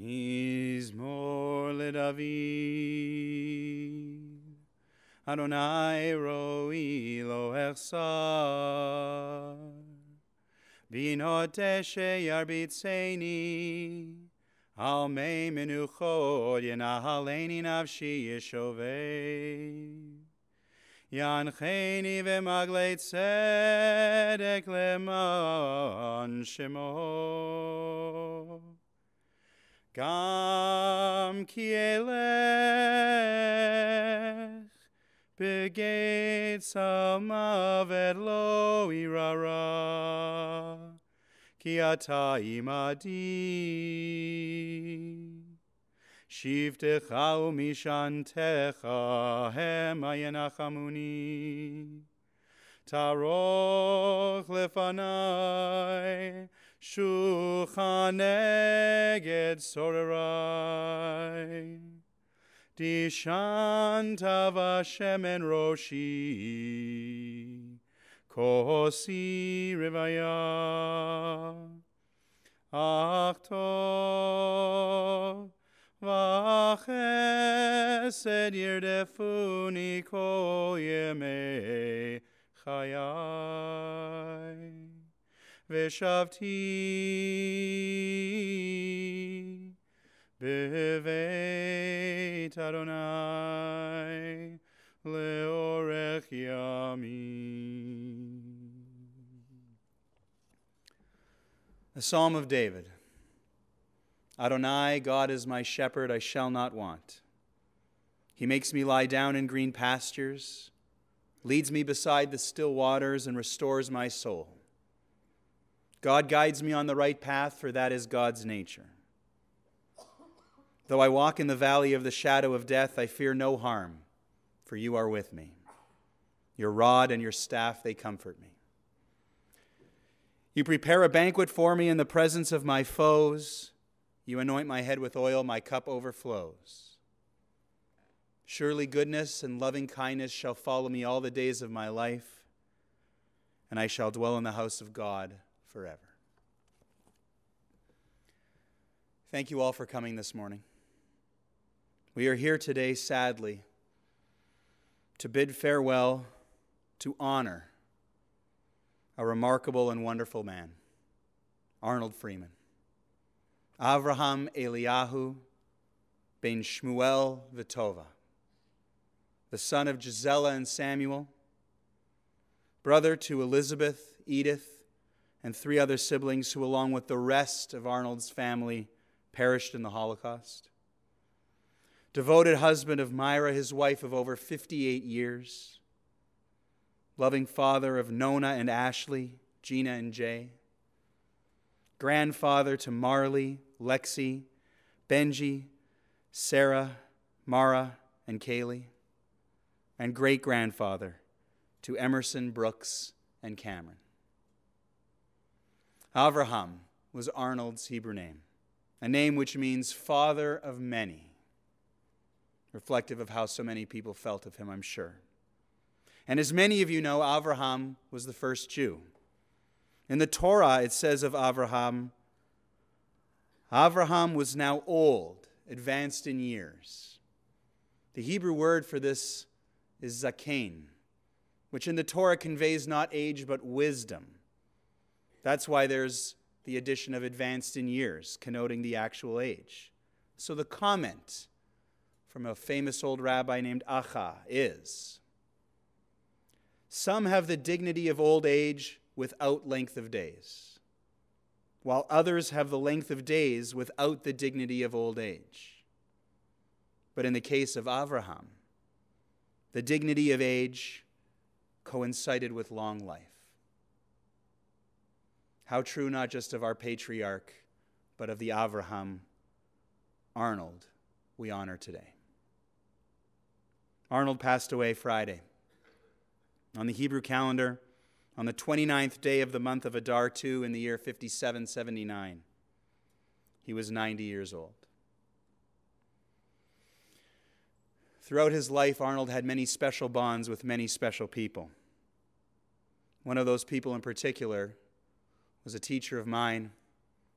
Mizmor leDavid, Adonai roi lo echsar, binot sheyarbitzeni, al mei menuchot yenahaleni nafshi yeshovei. Yancheni v'maglei tzedek leman shemo. Gam ki elech begeit salmavet lo irara, ki ata imadi. Shivtecha umishantecha hema yenachamuni. Taroch lefanai shulchan neged sorerai. Dishanta v'Hashem roshi kosi rivaya. Achto v'chesed yirdefuni kol yemei chayai. V'shavti b'veit Adonai leorech yamim. A Psalm of David. Adonai, God is my shepherd, I shall not want. He makes me lie down in green pastures, leads me beside the still waters, and restores my soul. God guides me on the right path, for that is God's nature. Though I walk in the valley of the shadow of death, I fear no harm, for you are with me. Your rod and your staff, they comfort me. You prepare a banquet for me in the presence of my foes. You anoint my head with oil, my cup overflows. Surely goodness and loving kindness shall follow me all the days of my life, and I shall dwell in the house of God forever. Thank you all for coming this morning. We are here today, sadly, to bid farewell, to honor a remarkable and wonderful man, Arnold Frieman. Avraham Eliyahu ben Shmuel Vitova, the son of Gisela and Samuel, brother to Elizabeth, Edith, and 3 other siblings who, along with the rest of Arnold's family, perished in the Holocaust. Devoted husband of Myra, his wife of over 58 years. Loving father of Nona and Ashley, Gina and Jay. Grandfather to Marley, Lexi, Benji, Sarah, Mara, and Kaylee. And great-grandfather to Emerson, Brooks, and Cameron. Avraham was Arnold's Hebrew name, a name which means father of many, reflective of how so many people felt of him, I'm sure. And as many of you know, Avraham was the first Jew. In the Torah, it says of Avraham, Avraham was now old, advanced in years. The Hebrew word for this is zaken, which in the Torah conveys not age but wisdom. That's why there's the addition of advanced in years, connoting the actual age. So the comment from a famous old rabbi named Acha is, some have the dignity of old age without length of days, while others have the length of days without the dignity of old age. But in the case of Avraham, the dignity of age coincided with long life. How true not just of our patriarch, but of the Avraham Arnold, we honor today. Arnold passed away Friday. On the Hebrew calendar, on the 29th day of the month of Adar II in the year 5779. He was 90 years old. Throughout his life, Arnold had many special bonds with many special people. One of those people in particular was a teacher of mine,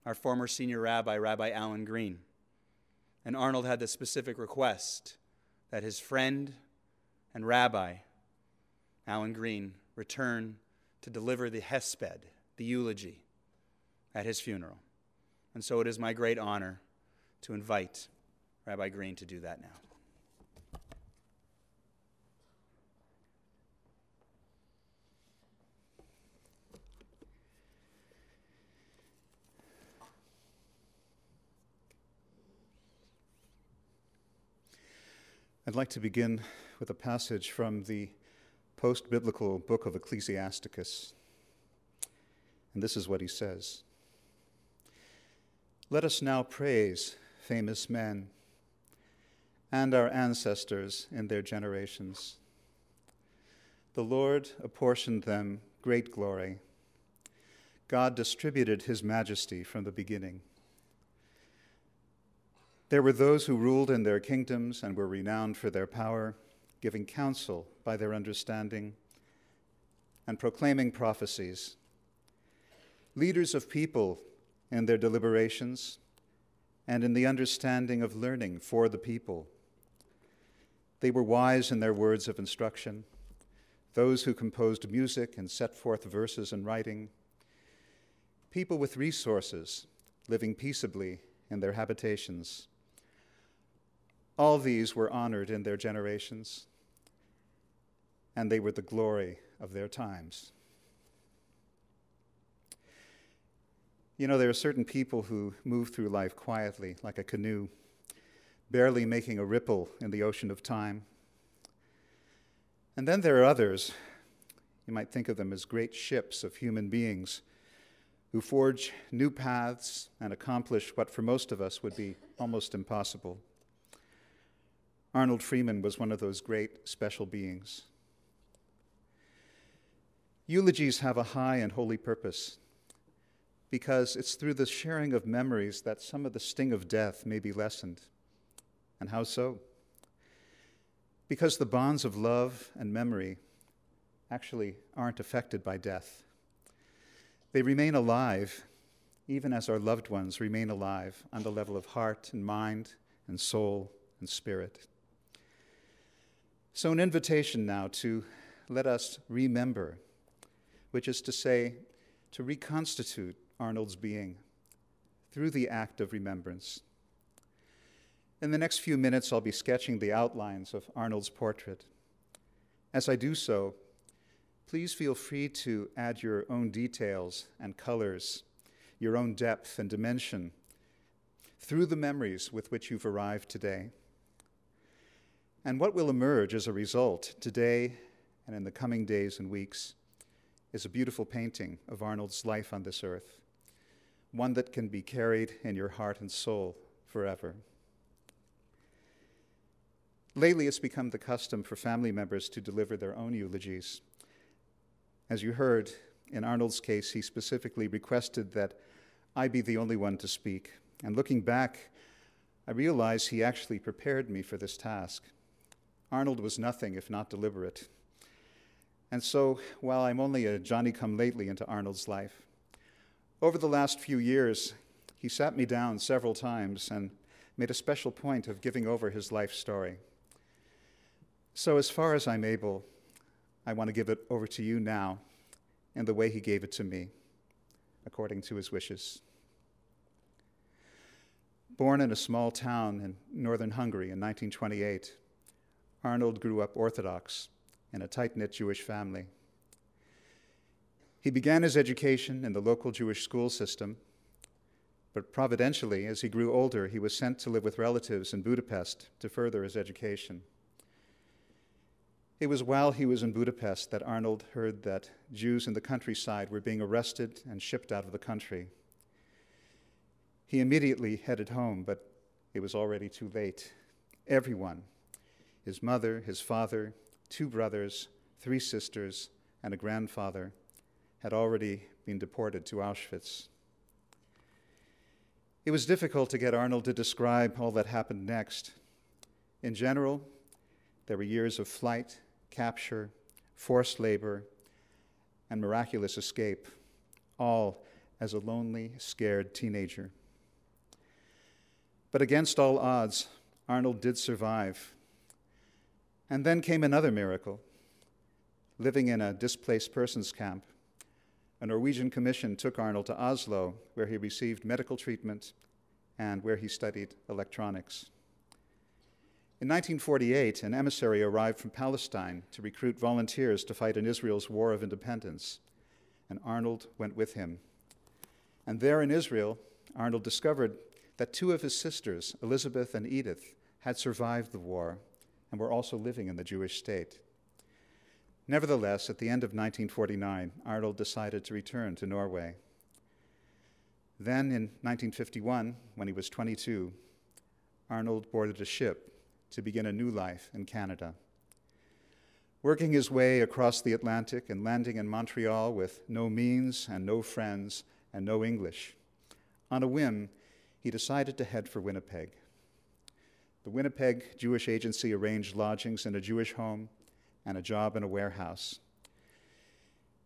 our former senior rabbi, Rabbi Alan Green. And Arnold had the specific request that his friend and rabbi, Alan Green, return to deliver the hesped, the eulogy, at his funeral. And so it is my great honor to invite Rabbi Green to do that now. I'd like to begin with a passage from the post-biblical book of Ecclesiasticus. And this is what he says. Let us now praise famous men and our ancestors in their generations. The Lord apportioned them great glory. God distributed his majesty from the beginning. There were those who ruled in their kingdoms and were renowned for their power, giving counsel by their understanding and proclaiming prophecies. Leaders of people in their deliberations and in the understanding of learning for the people. They were wise in their words of instruction, those who composed music and set forth verses in writing, people with resources living peaceably in their habitations. All these were honored in their generations, and they were the glory of their times. You know, there are certain people who move through life quietly, like a canoe, barely making a ripple in the ocean of time. And then there are others, you might think of them as great ships of human beings, who forge new paths and accomplish what for most of us would be almost impossible. Arnold Frieman was one of those great special beings. Eulogies have a high and holy purpose because it's through the sharing of memories that some of the sting of death may be lessened. And how so? Because the bonds of love and memory actually aren't affected by death. They remain alive even as our loved ones remain alive on the level of heart and mind and soul and spirit. So an invitation now to let us remember, which is to say, to reconstitute Arnold's being through the act of remembrance. In the next few minutes, I'll be sketching the outlines of Arnold's portrait. As I do so, please feel free to add your own details and colors, your own depth and dimension through the memories with which you've arrived today. And what will emerge as a result today and in the coming days and weeks is a beautiful painting of Arnold's life on this earth, one that can be carried in your heart and soul forever. Lately, it's become the custom for family members to deliver their own eulogies. As you heard, in Arnold's case, he specifically requested that I be the only one to speak. And looking back, I realize he actually prepared me for this task. Arnold was nothing if not deliberate. And so, while I'm only a Johnny-come-lately into Arnold's life, over the last few years, he sat me down several times and made a special point of giving over his life story. So as far as I'm able, I want to give it over to you now in the way he gave it to me, according to his wishes. Born in a small town in northern Hungary in 1928, Arnold grew up Orthodox in a tight-knit Jewish family. He began his education in the local Jewish school system, but providentially, as he grew older, he was sent to live with relatives in Budapest to further his education. It was while he was in Budapest that Arnold heard that Jews in the countryside were being arrested and shipped out of the country. He immediately headed home, but it was already too late. Everyone, his mother, his father, 2 brothers, 3 sisters, and a grandfather, had already been deported to Auschwitz. It was difficult to get Arnold to describe all that happened next. In general, there were years of flight, capture, forced labor, and miraculous escape, all as a lonely, scared teenager. But against all odds, Arnold did survive. And then came another miracle. Living in a displaced persons camp, a Norwegian commission took Arnold to Oslo, where he received medical treatment and where he studied electronics. In 1948, an emissary arrived from Palestine to recruit volunteers to fight in Israel's War of Independence, and Arnold went with him. And there in Israel, Arnold discovered that 2 of his sisters, Elizabeth and Edith, had survived the war and were also living in the Jewish state. Nevertheless, at the end of 1949, Arnold decided to return to Norway. Then, in 1951, when he was 22, Arnold boarded a ship to begin a new life in Canada. Working his way across the Atlantic and landing in Montreal with no means and no friends and no English, on a whim, he decided to head for Winnipeg. The Winnipeg Jewish Agency arranged lodgings in a Jewish home and a job in a warehouse.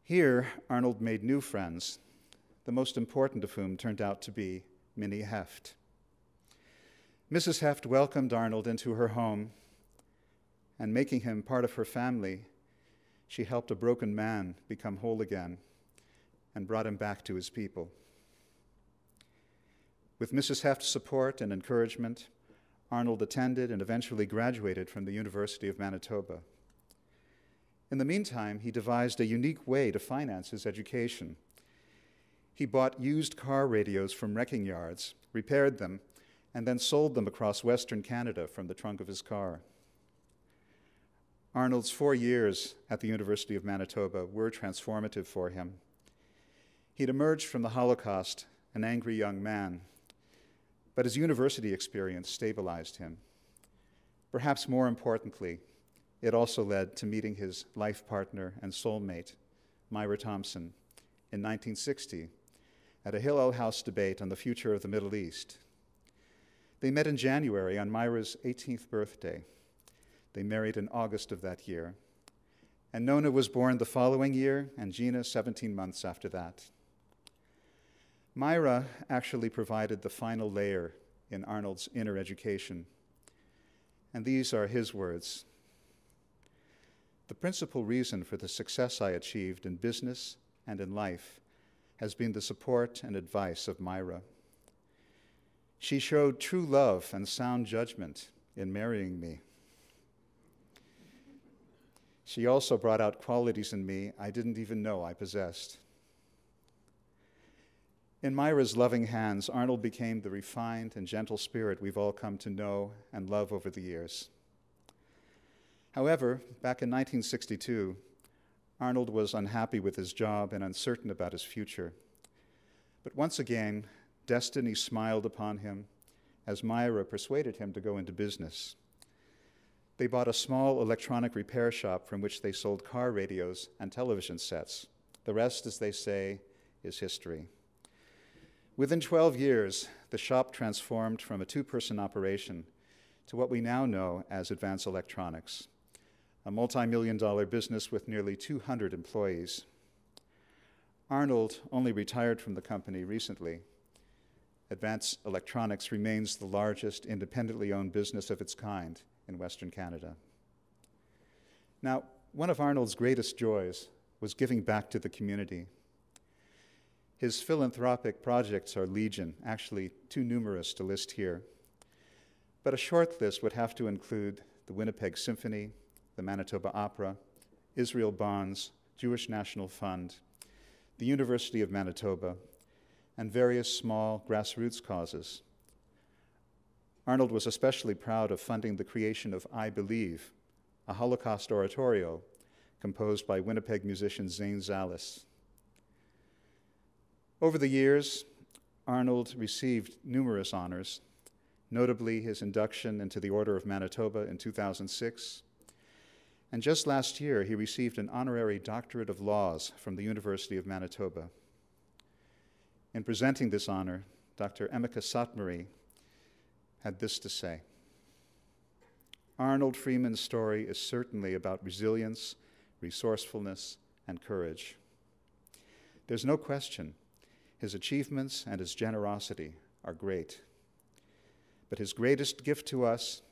Here, Arnold made new friends, the most important of whom turned out to be Minnie Heft. Mrs. Heft welcomed Arnold into her home, and making him part of her family, she helped a broken man become whole again and brought him back to his people. With Mrs. Heft's support and encouragement, Arnold attended and eventually graduated from the University of Manitoba. In the meantime, he devised a unique way to finance his education. He bought used car radios from wrecking yards, repaired them, and then sold them across Western Canada from the trunk of his car. Arnold's 4 years at the University of Manitoba were transformative for him. He'd emerged from the Holocaust an angry young man, but his university experience stabilized him. Perhaps more importantly, it also led to meeting his life partner and soulmate, Myra Thompson, in 1960 at a Hillel House debate on the future of the Middle East. They met in January on Myra's 18th birthday. They married in August of that year. And Nona was born the following year, and Gina 17 months after that. Myra actually provided the final layer in Arnold's inner education. And these are his words. The principal reason for the success I achieved in business and in life has been the support and advice of Myra. She showed true love and sound judgment in marrying me. She also brought out qualities in me I didn't even know I possessed. In Myra's loving hands, Arnold became the refined and gentle spirit we've all come to know and love over the years. However, back in 1962, Arnold was unhappy with his job and uncertain about his future. But once again, destiny smiled upon him as Myra persuaded him to go into business. They bought a small electronic repair shop from which they sold car radios and television sets. The rest, as they say, is history. Within 12 years, the shop transformed from a 2-person operation to what we now know as Advanced Electronics, a multi-million-dollar business with nearly 200 employees. Arnold only retired from the company recently. Advanced Electronics remains the largest independently owned business of its kind in Western Canada. Now, one of Arnold's greatest joys was giving back to the community. His philanthropic projects are legion, actually too numerous to list here. But a short list would have to include the Winnipeg Symphony, the Manitoba Opera, Israel Bonds, Jewish National Fund, the University of Manitoba, and various small grassroots causes. Arnold was especially proud of funding the creation of I Believe, a Holocaust oratorio composed by Winnipeg musician Zane Zalis. Over the years, Arnold received numerous honors, notably his induction into the Order of Manitoba in 2006. And just last year, he received an honorary doctorate of laws from the University of Manitoba. In presenting this honor, Dr. Emeka Satmari had this to say: Arnold Frieman's story is certainly about resilience, resourcefulness, and courage. There's no question his achievements and his generosity are great. But his greatest gift to us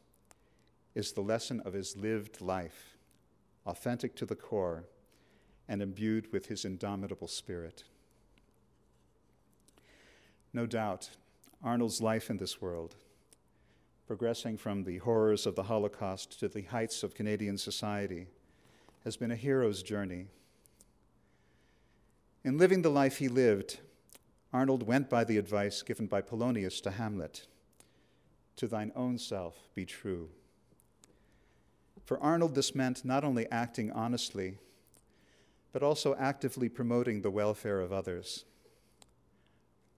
is the lesson of his lived life, authentic to the core and imbued with his indomitable spirit. No doubt, Arnold's life in this world, progressing from the horrors of the Holocaust to the heights of Canadian society, has been a hero's journey. In living the life he lived, Arnold went by the advice given by Polonius to Hamlet: to thine own self be true. For Arnold, this meant not only acting honestly, but also actively promoting the welfare of others.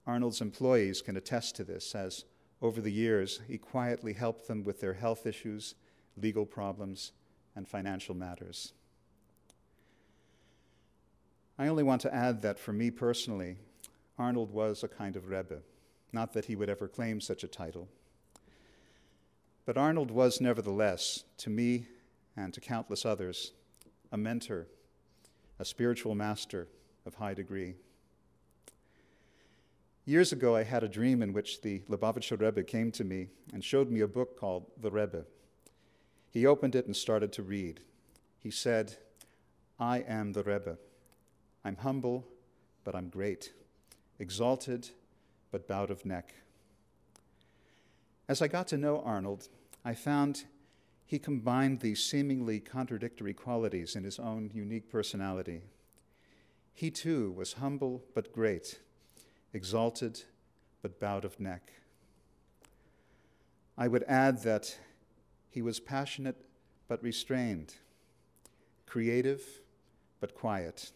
Arnold's employees can attest to this, as over the years he quietly helped them with their health issues, legal problems, and financial matters. I only want to add that for me personally, Arnold was a kind of Rebbe, not that he would ever claim such a title. But Arnold was nevertheless, to me and to countless others, a mentor, a spiritual master of high degree. Years ago, I had a dream in which the Lubavitcher Rebbe came to me and showed me a book called The Rebbe. He opened it and started to read. He said, I am the Rebbe. I'm humble, but I'm great. Exalted, but bowed of neck. As I got to know Arnold, I found he combined these seemingly contradictory qualities in his own unique personality. He too was humble but great, exalted but bowed of neck. I would add that he was passionate but restrained, creative but quiet,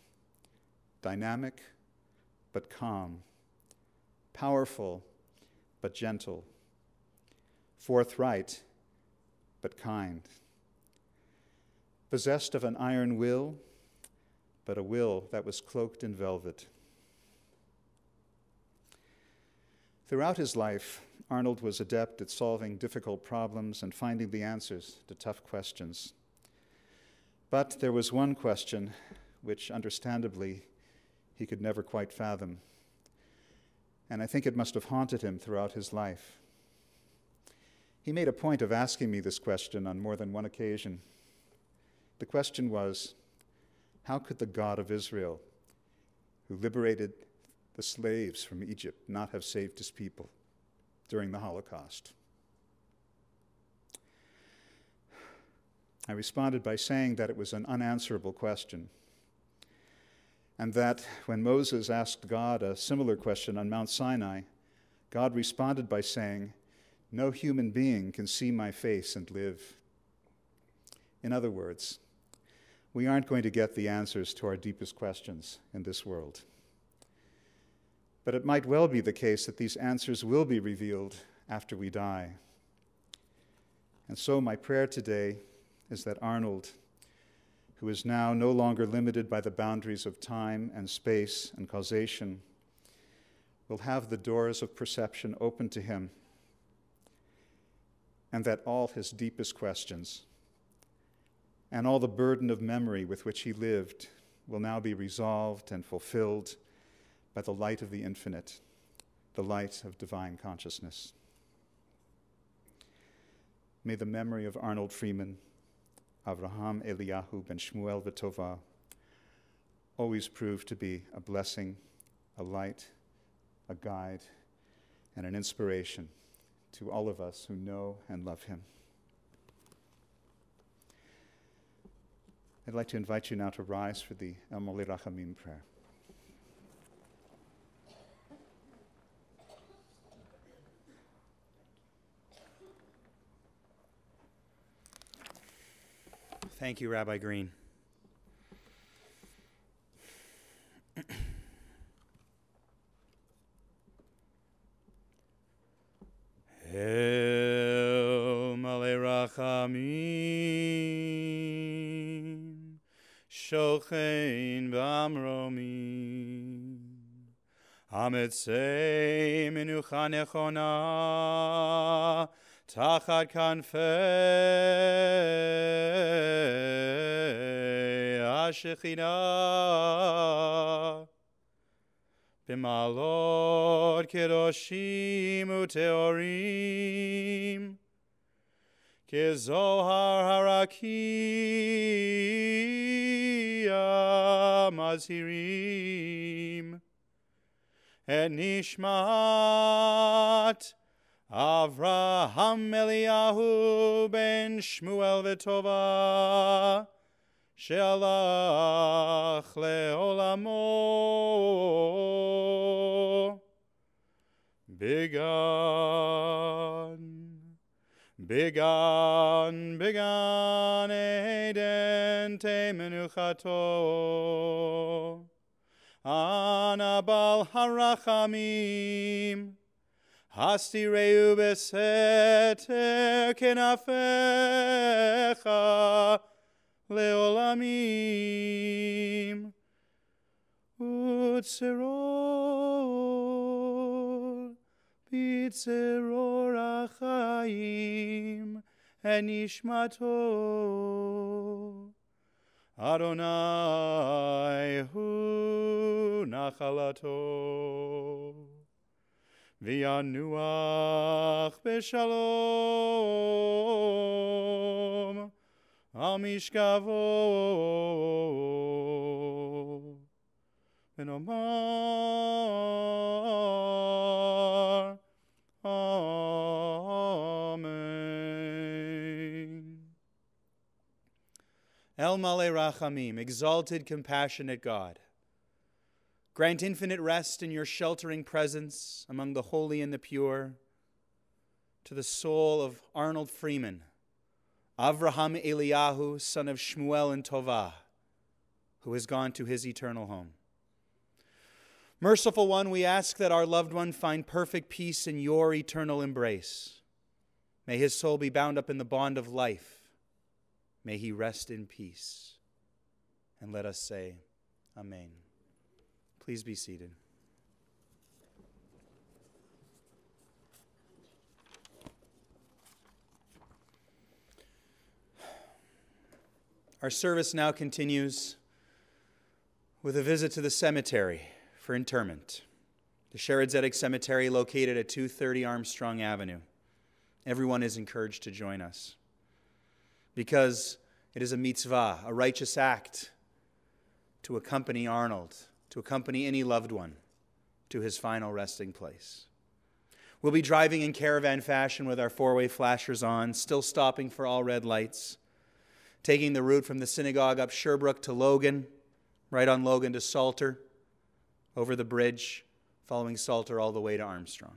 dynamic but calm, powerful but gentle, forthright but kind, possessed of an iron will, but a will that was cloaked in velvet. Throughout his life, Arnold was adept at solving difficult problems and finding the answers to tough questions. But there was one question which, understandably, he could never quite fathom. And I think it must have haunted him throughout his life. He made a point of asking me this question on more than one occasion. The question was, how could the God of Israel, who liberated the slaves from Egypt, not have saved his people during the Holocaust? I responded by saying that it was an unanswerable question, and that when Moses asked God a similar question on Mount Sinai, God responded by saying, no human being can see my face and live. In other words, we aren't going to get the answers to our deepest questions in this world. But it might well be the case that these answers will be revealed after we die. And so my prayer today is that Arnold, who is now no longer limited by the boundaries of time and space and causation, will have the doors of perception open to him, and that all his deepest questions and all the burden of memory with which he lived will now be resolved and fulfilled by the light of the infinite, the light of divine consciousness. May the memory of Arnold Frieman, Avraham Eliyahu ben Shmuel V'Tova, always prove to be a blessing, a light, a guide, and an inspiration to all of us who know and love him. I'd like to invite you now to rise for the El Moli Rachamim prayer. Thank you, Rabbi Green. Rachamim, Shochein B'amromim, Ametzei Menucha Nechona, Tachat Kanfei HaShekhinah, B'malot Kedoshim Uteorim, Kezohar Harakia Mazhirim, Et Nishmat Avraham Eliyahu ben Shmuel V'Tova, She'alach le'olamo, Began Eden te menuchato, Anabal harachamim, Hastireu beseter kenafecha leolamim, Utzeror bitzeror achayim enishmato, Adonai hu nachalato, V'yanuach b'shalom al mishkavo, v'nomar Amen. El Malei Rachamim, exalted, compassionate God, grant infinite rest in your sheltering presence among the holy and the pure to the soul of Arnold Frieman, Avraham Eliyahu, son of Shmuel and Tovah, who has gone to his eternal home. Merciful One, we ask that our loved one find perfect peace in your eternal embrace. May his soul be bound up in the bond of life. May he rest in peace. And let us say, Amen. Please be seated. Our service now continues with a visit to the cemetery for interment, the Shered Zedek Cemetery located at 230 Armstrong Avenue. Everyone is encouraged to join us because it is a mitzvah, a righteous act to accompany Arnold, to accompany any loved one to his final resting place. We'll be driving in caravan fashion with our four-way flashers on, still stopping for all red lights, taking the route from the synagogue up Sherbrooke to Logan, right on Logan to Salter, over the bridge, following Salter all the way to Armstrong.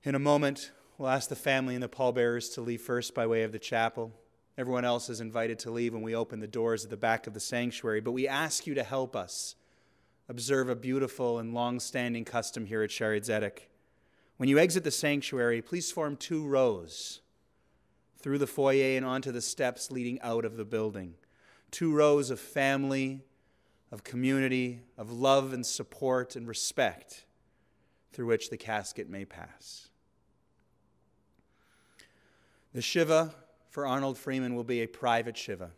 In a moment, we'll ask the family and the pallbearers to leave first by way of the chapel. Everyone else is invited to leave when we open the doors at the back of the sanctuary, but we ask you to help us observe a beautiful and long-standing custom here at Shered Zedek. When you exit the sanctuary, please form 2 rows through the foyer and onto the steps leading out of the building. 2 rows of family, of community, of love and support and respect through which the casket may pass. The Shiva for Arnold Frieman will be a private Shiva.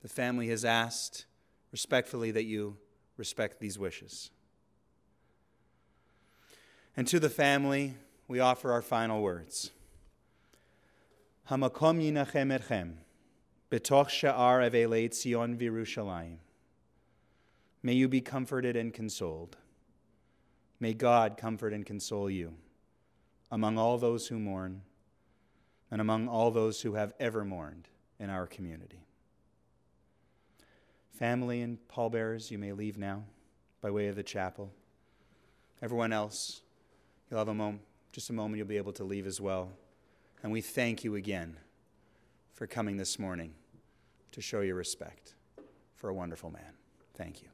The family has asked respectfully that you respect these wishes. And to the family, we offer our final words. Hamakom yinachem etchem, betoch sha'ar avelei Tzion v'Yerushalayim. May you be comforted and consoled. May God comfort and console you among all those who mourn and among all those who have ever mourned in our community. Family and pallbearers, you may leave now by way of the chapel. Everyone else, you'll have just a moment you'll be able to leave as well. And we thank you again for coming this morning to show your respect for a wonderful man. Thank you.